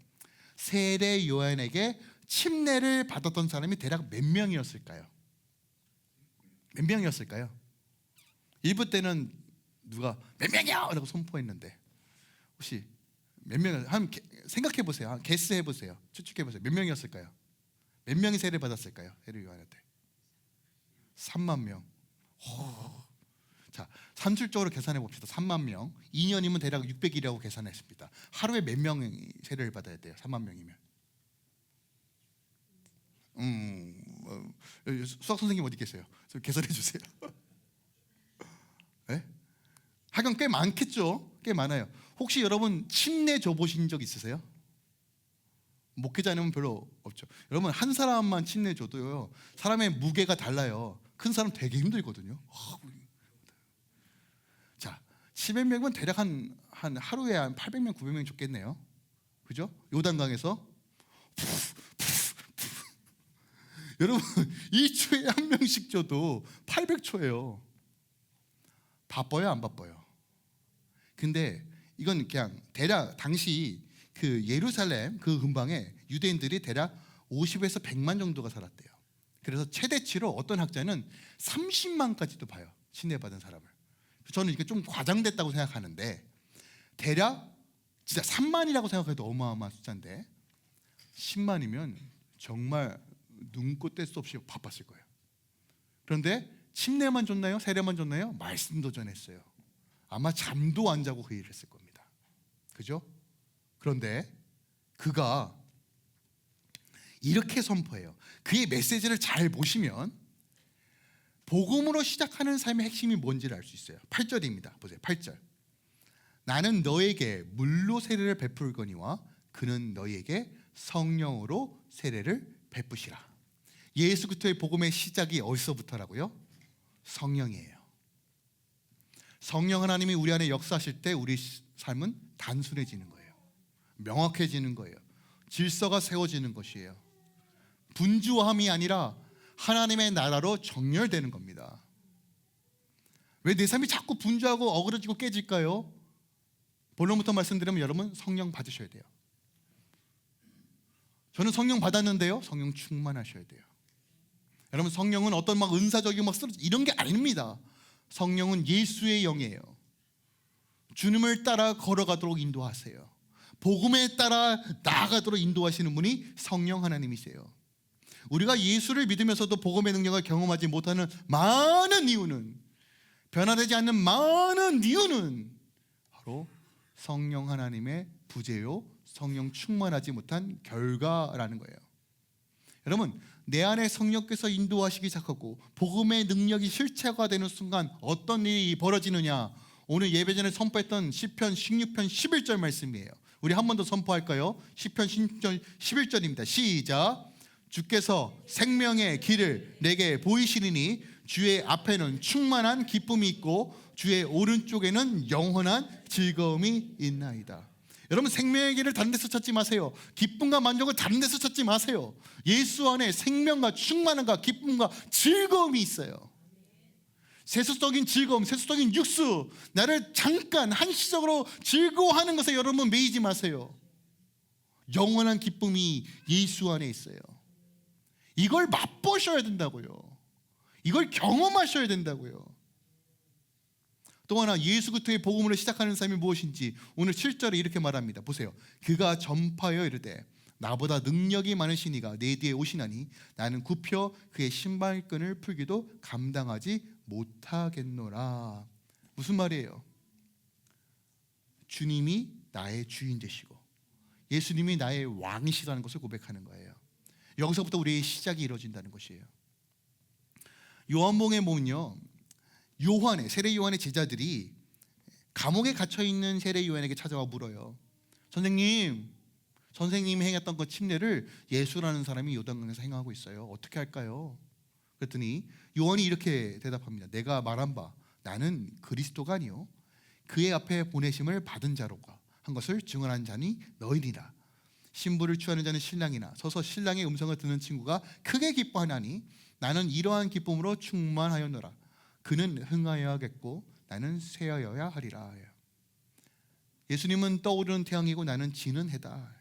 세례 요한에게 침례를 받았던 사람이 대략 몇 명이었을까요? 몇 명이었을까요? 일부 때는 누가 몇 명이야! 라고 선포했는데 혹시 몇 명, 생각해 보세요. 게스해 보세요. 추측해 보세요. 몇 명이었을까요? 몇 명이 세례를 받았을까요? 세례 요한한테 3만 명. 자, 산술적으로 계산해 봅시다. 3만 명, 2년이면 대략 600일이라고 계산했습니다. 하루에 몇 명이 세례를 받아야 돼요? 3만 명이면. 수학 선생님 어디 계세요? 좀 계산해 주세요. 네? 하여간 꽤 많겠죠? 꽤 많아요. 혹시 여러분 침례 줘 보신 적 있으세요? 목회자는 별로 없죠. 여러분 한 사람만 침례줘도요 사람의 무게가 달라요. 큰 사람 되게 힘들거든요. 자, 700명은 대략 한 하루에 한 800명, 900명 줬겠네요. 그죠? 요단강에서 여러분 2초에 한 명씩 줘도 800초예요. 바빠요, 안 바빠요? 근데 이건 그냥 대략 당시 그 예루살렘 그 근방에 유대인들이 대략 50에서 100만 정도가 살았대요. 그래서 최대치로 어떤 학자는 30만까지도 봐요. 침례받은 사람을. 저는 이게 좀 과장됐다고 생각하는데 대략 진짜 3만이라고 생각해도 어마어마한 숫자인데 10만이면 정말 눈코 뗄 수 없이 바빴을 거예요. 그런데 침례만 줬나요? 세례만 줬나요? 말씀도 전했어요. 아마 잠도 안 자고 그 일을 했을 겁니다. 그죠? 그런데 그가 이렇게 선포해요. 그의 메시지를 잘 보시면 복음으로 시작하는 삶의 핵심이 뭔지를 알 수 있어요. 8절입니다. 보세요. 8절. 나는 너에게 물로 세례를 베풀거니와 그는 너에게 성령으로 세례를 베푸시라. 예수 그리스도의 복음의 시작이 어디서부터라고요? 성령이에요. 성령 하나님이 우리 안에 역사하실 때 우리 삶은 단순해지는 거예요. 명확해지는 거예요. 질서가 세워지는 것이에요. 분주함이 아니라 하나님의 나라로 정렬되는 겁니다. 왜 내 삶이 자꾸 분주하고 어그러지고 깨질까요? 본론부터 말씀드리면 여러분 성령 받으셔야 돼요. 저는 성령 받았는데요. 성령 충만하셔야 돼요. 여러분 성령은 어떤 막 은사적이고 막 쓰러지 이런 게 아닙니다. 성령은 예수의 영이에요. 주님을 따라 걸어가도록 인도하세요. 복음에 따라 나아가도록 인도하시는 분이 성령 하나님이세요. 우리가 예수를 믿으면서도 복음의 능력을 경험하지 못하는 많은 이유는, 변화되지 않는 많은 이유는 바로 성령 하나님의 부재요, 성령 충만하지 못한 결과라는 거예요. 여러분 내 안에 성령께서 인도하시기 시작하고 복음의 능력이 실체가 되는 순간 어떤 일이 벌어지느냐, 오늘 예배 전에 선포했던 시편 16편 11절 말씀이에요. 우리 한 번 더 선포할까요? 시편 16편 11절입니다. 시작. 주께서 생명의 길을 내게 보이시리니 주의 앞에는 충만한 기쁨이 있고 주의 오른쪽에는 영원한 즐거움이 있나이다. 여러분 생명의 길을 다른 데서 찾지 마세요. 기쁨과 만족을 다른 데서 찾지 마세요. 예수 안에 생명과 충만함과 기쁨과 즐거움이 있어요. 세속적인 즐거움, 세속적인 육수, 나를 잠깐 한시적으로 즐거워하는 것에 여러분 매이지 마세요. 영원한 기쁨이 예수 안에 있어요. 이걸 맛보셔야 된다고요. 이걸 경험하셔야 된다고요. 또 하나 예수 그리스도의 복음으로 시작하는 삶이 무엇인지 오늘 7절에 이렇게 말합니다. 보세요. 그가 전파하여 이르되 나보다 능력이 많으시니가 내 뒤에 오시나니 나는 굽혀 그의 신발끈을 풀기도 감당하지 못하겠노라. 무슨 말이에요? 주님이 나의 주인 되시고 예수님이 나의 왕이시라는 것을 고백하는 거예요. 여기서부터 우리의 시작이 이루어진다는 것이에요. 요한복음에 보면요, 요한의 세례 요한의 제자들이 감옥에 gat혀 있는 세례 요한에게 찾아와 물어요. 선생님이 행했던 그 침례를 예수라는 사람이 요단강에서 행하고 있어요. 어떻게 할까요? 그랬더니 요한이 이렇게 대답합니다. 내가 말한 바 나는 그리스도가 아니요 그의 앞에 보내심을 받은 자로가 한 것을 증언한 자니 너희니라. 신부를 취하는 자는 신랑이나 서서 신랑의 음성을 듣는 친구가 크게 기뻐하나니 나는 이러한 기쁨으로 충만하였노라. 그는 흥하여야겠고 나는 쇠하여야 하리라. 예수님은 떠오르는 태양이고 나는 지는 해다.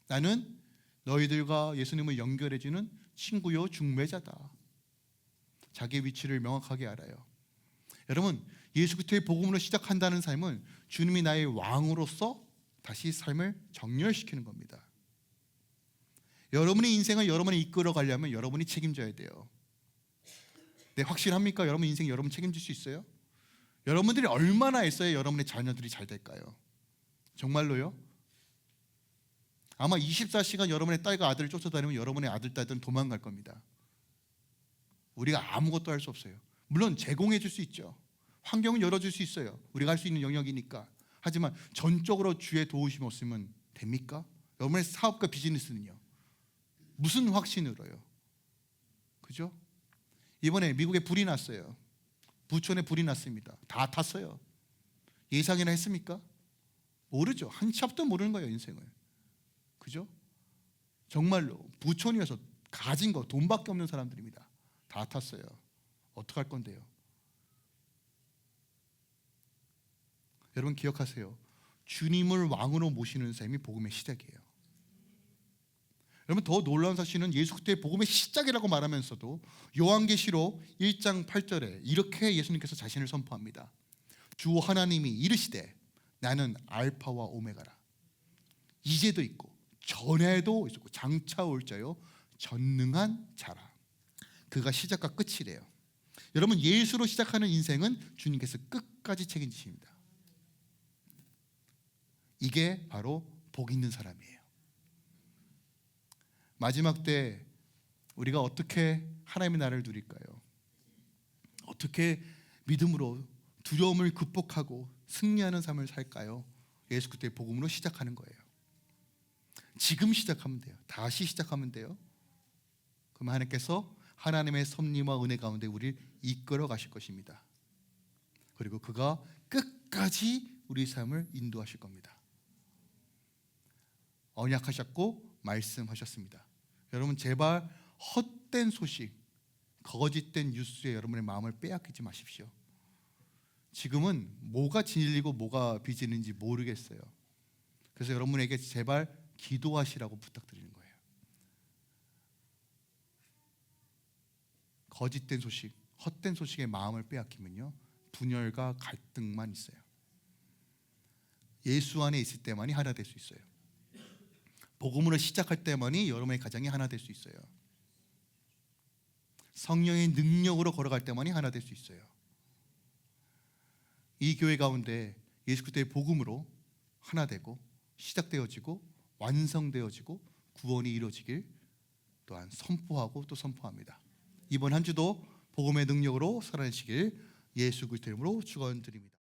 나는 너희들과 예수님을 연결해주는 친구요 중매자다. 자기의 위치를 명확하게 알아요. 여러분 예수 그리스도의 복음으로 시작한다는 삶은 주님이 나의 왕으로서 다시 삶을 정렬시키는 겁니다. 여러분의 인생을 여러분이 이끌어 가려면 여러분이 책임져야 돼요. 네, 확실합니까? 여러분 인생 여러분 책임질 수 있어요? 여러분들이 얼마나 했어야 여러분의 자녀들이 잘 될까요? 정말로요? 아마 24시간 여러분의 딸과 아들을 쫓아다니면 여러분의 아들, 딸들은 도망갈 겁니다. 우리가 아무것도 할 수 없어요. 물론 제공해 줄 수 있죠. 환경은 열어줄 수 있어요. 우리가 할 수 있는 영역이니까. 하지만 전적으로 주의 도우심 없으면 됩니까? 여러분의 사업과 비즈니스는요. 무슨 확신으로요? 그죠? 이번에 미국에 불이 났어요. 부천에 불이 났습니다. 다 탔어요. 예상이나 했습니까? 모르죠. 한 치 앞도 모르는 거예요, 인생을. 그죠? 정말로 부천이어서 가진 거 돈밖에 없는 사람들입니다. 다 탔어요. 어떡할 건데요? 여러분 기억하세요. 주님을 왕으로 모시는 삶이 복음의 시작이에요. 여러분 더 놀라운 사실은 예수 그리스도의 복음의 시작이라고 말하면서도 요한계시록 1장 8절에 이렇게 예수님께서 자신을 선포합니다. 주 하나님이 이르시되 나는 알파와 오메가라. 이제도 있고 전에도 있었고 장차 올 자요 전능한 자라. 그가 시작과 끝이래요. 여러분 예수로 시작하는 인생은 주님께서 끝까지 책임지십니다. 이게 바로 복 있는 사람이에요. 마지막 때 우리가 어떻게 하나님의 나라를 누릴까요? 어떻게 믿음으로 두려움을 극복하고 승리하는 삶을 살까요? 예수 그리스도의 복음으로 시작하는 거예요. 지금 시작하면 돼요. 다시 시작하면 돼요. 그럼 하나님께서 하나님의 섭리와 은혜 가운데 우리를 이끌어 가실 것입니다. 그리고 그가 끝까지 우리 삶을 인도하실 겁니다. 언약하셨고 말씀하셨습니다. 여러분 제발 헛된 소식, 거짓된 뉴스에 여러분의 마음을 빼앗기지 마십시오. 지금은 뭐가 진리고 뭐가 비진리인지 모르겠어요. 그래서 여러분에게 제발 기도하시라고 부탁드리는 거예요. 거짓된 소식, 헛된 소식에 마음을 빼앗기면요 분열과 갈등만 있어요. 예수 안에 있을 때만이 하나 될 수 있어요. 복음으로 시작할 때만이 여러분의 가정이 하나 될 수 있어요. 성령의 능력으로 걸어갈 때만이 하나 될 수 있어요. 이 교회 가운데 예수 그리스도의 복음으로 하나 되고 시작되어지고 완성되어지고 구원이 이루어지길 또한 선포하고 또 선포합니다. 이번 한 주도 복음의 능력으로 살아내시길 예수 그리스도의 이름으로 축원드립니다.